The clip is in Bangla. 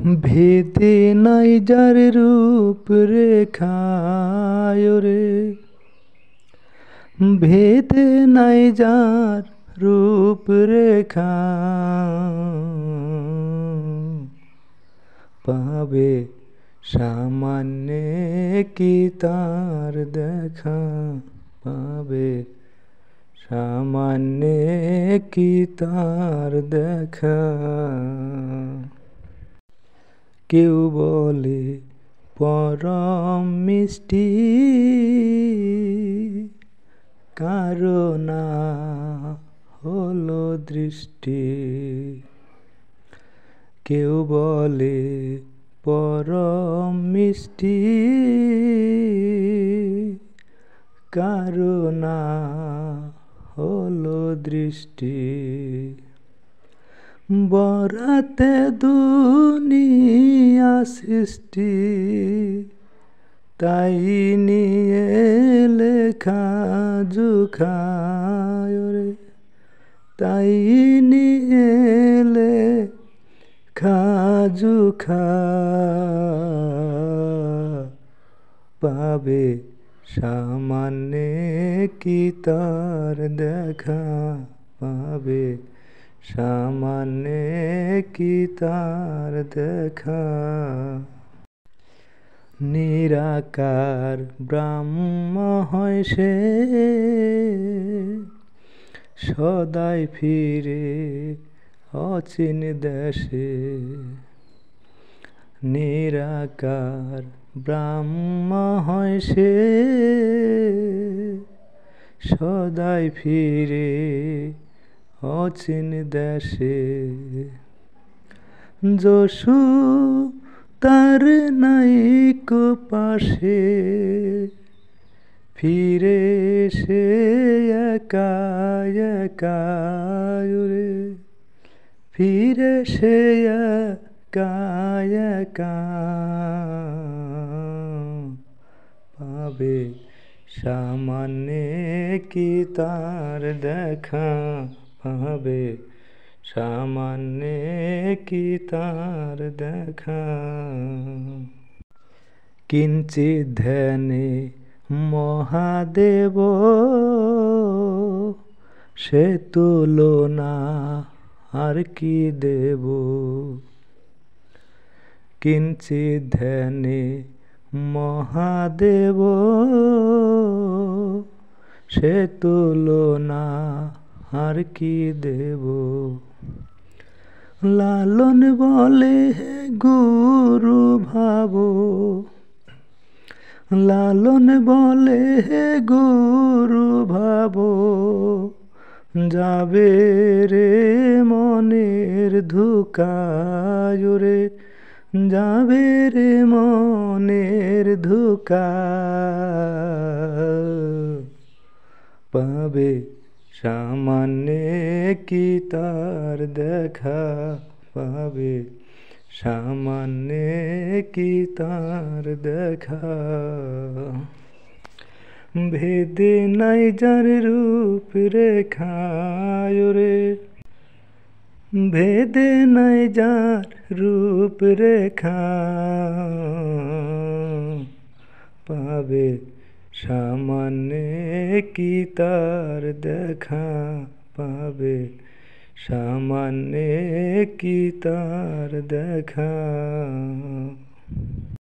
ভেদে নাই যার রূপ রেখায় রে, ভেদে নাই যার রূপ রেখা, পাবে সামান্যে কি তার দেখা, পাবে সামান্যে কি তার দেখা। কেউ বলে পরম মিষ্টি, কারো না হলো দৃষ্টি। কেউ বলে পরম মিষ্টি, কারো না হলো দৃষ্টি। বরাতে দুনিয়া সৃষ্টি, তাই নিয়ে লেখা জুখায় রে, তাই নিয়ে লেখা জুখা, পাবে সামান্যে কি তার দেখা, পাবে সামান্যে কি তার দেখা। নিরাকার ব্রহ্ম হয় সে, সদাই ফিরে অচিন দেশে। নিরাকার ব্রহ্ম হয় সে, সদাই ফিরে অচিন দেশে। যশু তার নাইকো পাশে, ফিরে সে একা একা রে, ফিরে সে একা একা, পাবে সামান্যে কি তার দেখা, পাবে সামান্যে কি তার দেখা। কিঞ্চিৎ ধ্যানে মহাদেব, সে তুলনা আর কি দেব। কিঞ্চিৎ ধ্যানে মহাদেব, সে তুলনা আর কি দেব। লালন বলে হে গুরু ভাব, লালন বলে হে গুরু ভাব, যাবে রে মনের ধোঁকায় রে, যাবে রে মনের ধোঁকা, পাবে সামান্যে কি তার দেখা, পাবে সামান্যে কি তার দেখা। ভেদে নাই যার রূপ রেখায় রে, ভেদে নাই যার রূপ রেখা, পাবে সামান্যে কি তার দেখা, পাবে সামান্যে কি তার দেখা।